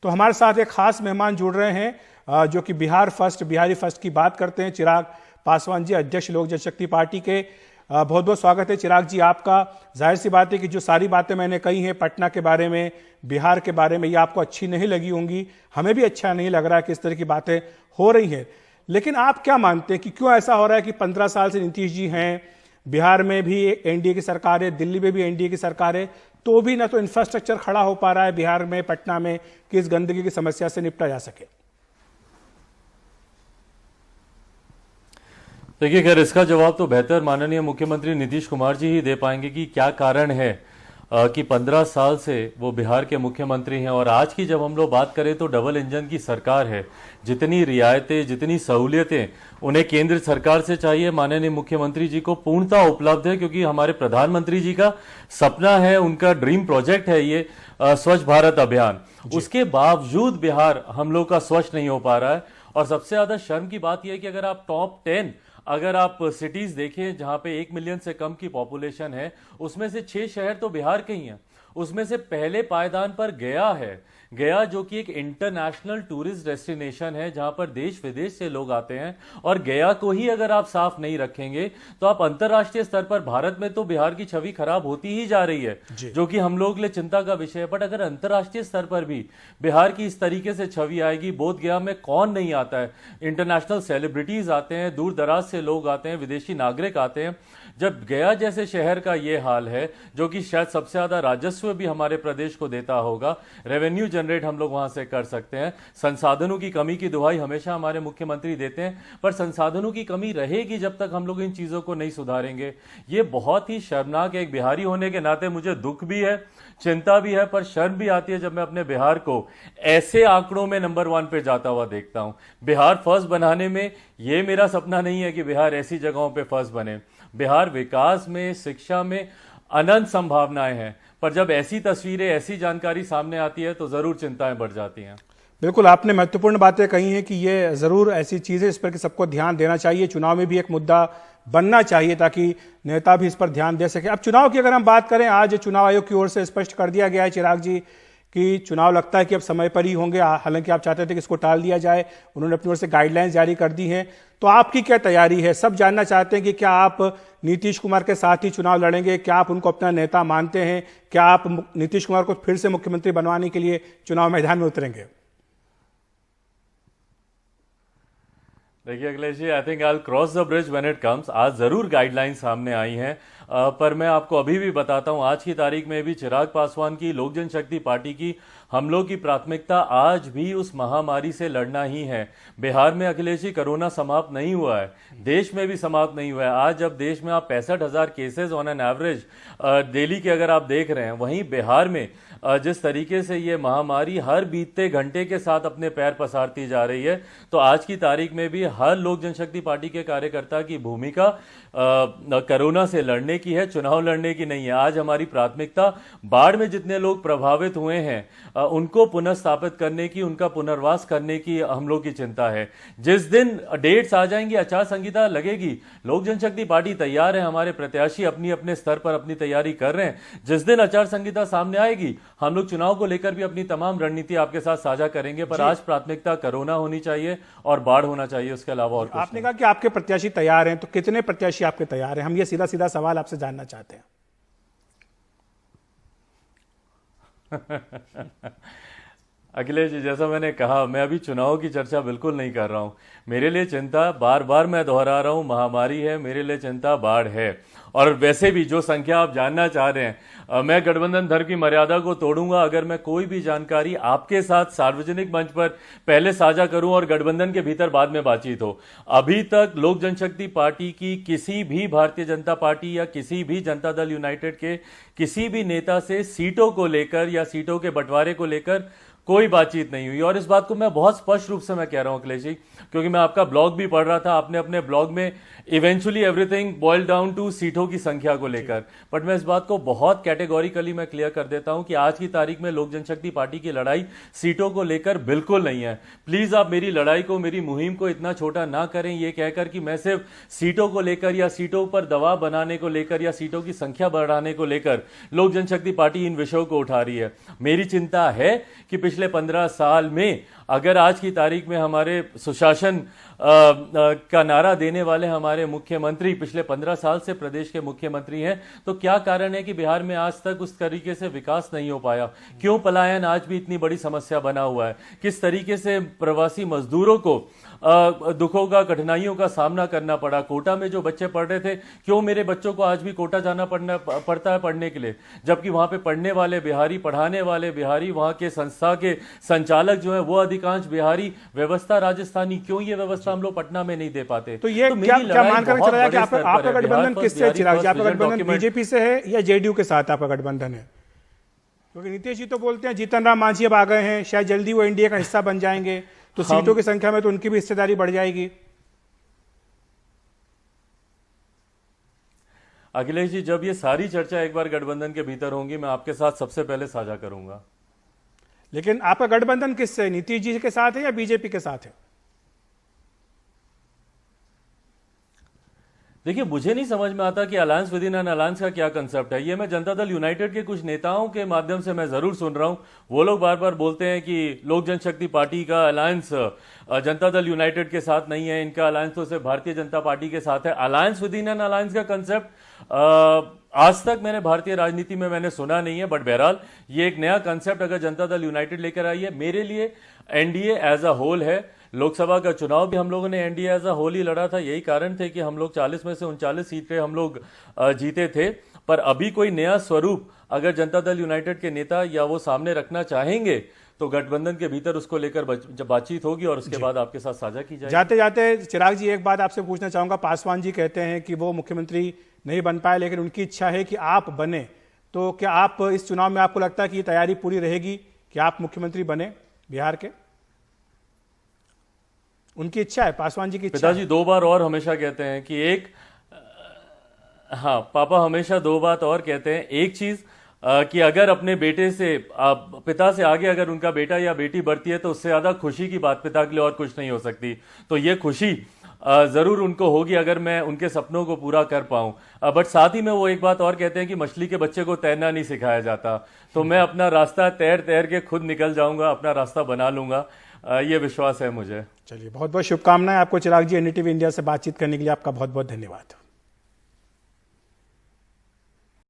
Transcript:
तो हमारे साथ एक खास मेहमान जुड़ रहे हैं जो कि बिहारी फर्स्ट की बात करते हैं। चिराग पासवान जी, अध्यक्ष लोक जनशक्ति पार्टी के। बहुत बहुत स्वागत है चिराग जी आपका। जाहिर सी बात है कि जो सारी बातें मैंने कही हैं पटना के बारे में, बिहार के बारे में, ये आपको अच्छी नहीं लगी होंगी, हमें भी अच्छा नहीं लग रहा है कि इस तरह की बातें हो रही हैं। लेकिन आप क्या मानते हैं कि क्यों ऐसा हो रहा है कि 15 साल से नीतीश जी हैं, बिहार में भी एनडीए की सरकार है, दिल्ली में भी एनडीए की सरकार है, तो भी ना तो इंफ्रास्ट्रक्चर खड़ा हो पा रहा है बिहार में, पटना में, कि इस गंदगी की समस्या से निपटा जा सके? देखिए, खैर इसका जवाब तो बेहतर माननीय मुख्यमंत्री नीतीश कुमार जी ही दे पाएंगे कि क्या कारण है कि 15 साल से वो बिहार के मुख्यमंत्री हैं। और आज की जब हम लोग बात करें तो डबल इंजन की सरकार है, जितनी रियायतें, जितनी सहूलियतें उन्हें केंद्र सरकार से चाहिए, माननीय मुख्यमंत्री जी को पूर्णतः उपलब्ध है, क्योंकि हमारे प्रधानमंत्री जी का सपना है, उनका ड्रीम प्रोजेक्ट है ये स्वच्छ भारत अभियान। उसके बावजूद बिहार हम लोग का स्वच्छ नहीं हो पा रहा है। और सबसे ज्यादा शर्म की बात यह है कि अगर आप टॉप 10 अगर आप सिटीज देखें जहां पे 1 मिलियन से कम की पॉपुलेशन है, उसमें से 6 शहर तो बिहार के ही हैं। उसमें से पहले पायदान पर गया है। गया जो कि एक इंटरनेशनल टूरिस्ट डेस्टिनेशन है, जहां पर देश विदेश से लोग आते हैं। और गया को ही अगर आप साफ नहीं रखेंगे तो आप अंतर्राष्ट्रीय स्तर पर, भारत में तो बिहार की छवि खराब होती ही जा रही है, जो कि हम लोग के लिए चिंता का विषय है। बट अगर अंतर्राष्ट्रीय स्तर पर भी बिहार की इस तरीके से छवि आएगी, बोध गया में कौन नहीं आता है, इंटरनेशनल सेलिब्रिटीज आते हैं, दूर दराज से लोग आते हैं, विदेशी नागरिक आते हैं। जब गया जैसे शहर का ये हाल है, जो कि शायद सबसे ज्यादा राजस्व भी हमारे प्रदेश को देता होगा, रेवेन्यू जनरेट हम लोग वहां से कर सकते हैं। संसाधनों की कमी की दुहाई हमेशा हमारे मुख्यमंत्री देते हैं, पर संसाधनों की कमी रहेगी जब तक हम लोग इन चीजों को नहीं सुधारेंगे। ये बहुत ही शर्मनाक है। एक बिहारी होने के नाते मुझे दुख भी है, चिंता भी है, पर शर्म भी आती है जब मैं अपने बिहार को ऐसे आंकड़ों में नंबर 1 पे जाता हुआ देखता हूं। बिहार फर्स्ट बनाने में ये मेरा सपना नहीं है कि बिहार ऐसी जगहों पे फर्स्ट बने। बिहार विकास में, शिक्षा में अनंत संभावनाएं हैं, पर जब ऐसी तस्वीरें, ऐसी जानकारी सामने आती है तो जरूर चिंताएं बढ़ जाती हैं। बिल्कुल, आपने महत्वपूर्ण बातें कही हैं कि ये जरूर ऐसी चीज है इस पर कि सबको ध्यान देना चाहिए, चुनाव में भी एक मुद्दा बनना चाहिए ताकि नेता भी इस पर ध्यान दे सके। अब चुनाव की अगर हम बात करें, आज चुनाव आयोग की ओर से स्पष्ट कर दिया गया है चिराग जी कि चुनाव लगता है कि अब समय पर ही होंगे, हालांकि आप चाहते थे कि इसको टाल दिया जाए। उन्होंने अपनी ओर से गाइडलाइंस जारी कर दी हैं। तो आपकी क्या तैयारी है? सब जानना चाहते हैं कि क्या आप नीतीश कुमार के साथ ही चुनाव लड़ेंगे? क्या आप उनको अपना नेता मानते हैं? क्या आप नीतीश कुमार को फिर से मुख्यमंत्री बनवाने के लिए चुनाव मैदान में उतरेंगे? देखिए Akhilesh ji, I think I will cross the bridge when it comes. आज जरूर गाइडलाइन सामने आई हैं, पर मैं आपको अभी भी बताता हूं, आज की तारीख में भी चिराग पासवान की लोक जनशक्ति पार्टी की हम लोग की प्राथमिकता आज भी उस महामारी से लड़ना ही है। बिहार में अखिलेश जी कोरोना समाप्त नहीं हुआ है, देश में भी समाप्त नहीं हुआ है। आज जब देश में आप 65,000 cases on an average daily के अगर आप देख रहे हैं, वहीं बिहार में जिस तरीके से ये महामारी हर बीतते घंटे के साथ अपने पैर पसारती जा रही है, तो आज की तारीख में भी हर लोक जनशक्ति पार्टी के कार्यकर्ता की भूमिका कोरोना से लड़ने की है, चुनाव लड़ने की नहीं है। आज हमारी प्राथमिकता बाढ़ में जितने लोग प्रभावित हुए हैं उनको पुनर्स्थापित करने की, उनका पुनर्वास करने की हम लोग की चिंता है। जिस दिन डेट्स आ जाएंगी, आचार संहिता लगेगी, लोक जनशक्ति पार्टी तैयार है, हमारे प्रत्याशी अपनी अपने स्तर पर अपनी तैयारी कर रहे हैं। जिस दिन आचार संहिता सामने आएगी, हम लोग चुनाव को लेकर भी अपनी तमाम रणनीति आपके साथ साझा करेंगे। पर आज प्राथमिकता कोरोना होनी चाहिए और बाढ़ होना चाहिए, उसके अलावा और कुछ आपने कहा कि आपके प्रत्याशी तैयार हैं, तो कितने प्रत्याशी आपके तैयार हैं? हम ये सीधा सीधा सवाल आपसे जानना चाहते हैं। अखिलेश जी, जैसा मैंने कहा, मैं अभी चुनाव की चर्चा बिल्कुल नहीं कर रहा हूं। मेरे लिए चिंता, बार बार मैं दोहरा रहा हूं, महामारी है, मेरे लिए चिंता बाढ़ है। और वैसे भी जो संख्या आप जानना चाह रहे हैं, मैं गठबंधन धर्म की मर्यादा को तोड़ूंगा अगर मैं कोई भी जानकारी आपके साथ सार्वजनिक मंच पर पहले साझा करूं और गठबंधन के भीतर बाद में बातचीत हो। अभी तक लोक जनशक्ति पार्टी की किसी भी भारतीय जनता पार्टी या किसी भी जनता दल यूनाइटेड के किसी भी नेता से सीटों को लेकर या सीटों के बंटवारे को लेकर कोई बातचीत नहीं हुई। और इस बात को मैं बहुत स्पष्ट रूप से मैं कह रहा हूं अखिलेश जी, क्योंकि मैं आपका ब्लॉग भी पढ़ रहा था। आपने अपने ब्लॉग में eventually everything boil down to सीटों की संख्या को लेकर, बट मैं इस बात को बहुत कैटेगोरिकली मैं क्लियर कर देता हूं कि आज की तारीख में लोक जनशक्ति पार्टी की लड़ाई सीटों को लेकर बिल्कुल नहीं है। प्लीज आप मेरी लड़ाई को, मेरी मुहिम को इतना छोटा ना करें ये कहकर कि मैं सिर्फ सीटों को लेकर या सीटों पर दबाव बनाने को लेकर या सीटों की संख्या बढ़ाने को लेकर लोक जनशक्ति पार्टी इन विषयों को उठा रही है। मेरी चिंता है कि पिछले 15 साल में अगर आज की तारीख में हमारे सुशासन का नारा देने वाले हमारे मुख्यमंत्री पिछले 15 साल से प्रदेश के मुख्यमंत्री हैं, तो क्या कारण है कि बिहार में आज तक उस तरीके से विकास नहीं हो पाया? क्यों पलायन आज भी इतनी बड़ी समस्या बना हुआ है? किस तरीके से प्रवासी मजदूरों को दुखों का, कठिनाइयों का सामना करना पड़ा? कोटा में जो बच्चे पढ़ रहे थे, क्यों मेरे बच्चों को आज भी कोटा जाना पड़ता है पढ़ने के लिए, जबकि वहां पे पढ़ने वाले बिहारी, पढ़ाने वाले बिहारी, वहां के संस्था के संचालक जो है वो अधिकांश बिहारी, व्यवस्था राजस्थानी। क्यों ये व्यवस्था हम लोग पटना में नहीं दे पाते? तो ये क्या मानकर चला कि आपका गठबंधन किससे है चिराग जी? आपका गठबंधन बीजेपी से है या जेडीयू के साथ आपका गठबंधन है? क्योंकि नीतीश जी तो बोलते हैं जीतन राम मांझी अब आ गए हैं, शायद जल्दी वो एनडीए का हिस्सा बन जाएंगे, तो सीटों की संख्या में तो उनकी भी हिस्सेदारी बढ़ जाएगी। अखिलेश जी, जब ये सारी चर्चा एक बार गठबंधन के भीतर होंगी, मैं आपके साथ सबसे पहले साझा करूंगा। लेकिन आपका गठबंधन किससे है? नीतीश जी के साथ है या बीजेपी के साथ है? देखिए, मुझे नहीं समझ में आता कि alliance with in an alliance का क्या कंसेप्ट है। ये मैं जनता दल यूनाइटेड के कुछ नेताओं के माध्यम से मैं जरूर सुन रहा हूं। वो लोग बार बार बोलते हैं कि लोक जनशक्ति पार्टी का अलायंस जनता दल यूनाइटेड के साथ नहीं है, इनका अलायंस तो सिर्फ भारतीय जनता पार्टी के साथ है। Alliance with in an alliance का कंसेप्ट आज तक मैंने भारतीय राजनीति में मैंने सुना नहीं है, बट बहरहाल ये एक नया कंसेप्ट अगर जनता दल यूनाइटेड लेकर आई है। मेरे लिए एनडीए एज अ होल है। लोकसभा का चुनाव भी हम लोगों ने एनडीए एज अ होल ही लड़ा था। यही कारण थे कि हम लोग 40 में से 39 सीटें हम लोग जीते थे। पर अभी कोई नया स्वरूप अगर जनता दल यूनाइटेड के नेता या वो सामने रखना चाहेंगे तो गठबंधन के भीतर उसको लेकर जब बातचीत होगी और उसके बाद आपके साथ साझा की जाएगी। जाते जाते चिराग जी एक बात आपसे पूछना चाहूंगा। पासवान जी कहते हैं कि वो मुख्यमंत्री नहीं बन पाए, लेकिन उनकी इच्छा है कि आप बने, तो क्या आप इस चुनाव में आपको लगता है कि ये तैयारी पूरी रहेगी कि आप मुख्यमंत्री बने बिहार के? उनकी इच्छा है, पासवान जी की इच्छा। पिताजी 2 बार और हमेशा कहते हैं कि पापा हमेशा 2 बात और कहते हैं। एक चीज कि अगर अपने बेटे से, पिता से आगे अगर उनका बेटा या बेटी बढ़ती है तो उससे ज्यादा खुशी की बात पिता के लिए और कुछ नहीं हो सकती। तो ये खुशी जरूर उनको होगी अगर मैं उनके सपनों को पूरा कर पाऊं। बट साथ ही में वो एक बात और कहते हैं कि मछली के बच्चे को तैरना नहीं सिखाया जाता। तो मैं अपना रास्ता तैर तैर के खुद निकल जाऊंगा, अपना रास्ता बना लूंगा, ये विश्वास है मुझे। चलिए, बहुत बहुत शुभकामनाएं आपको चिराग जी। एनडीटीवी इंडिया से बातचीत करने के लिए आपका बहुत बहुत धन्यवाद।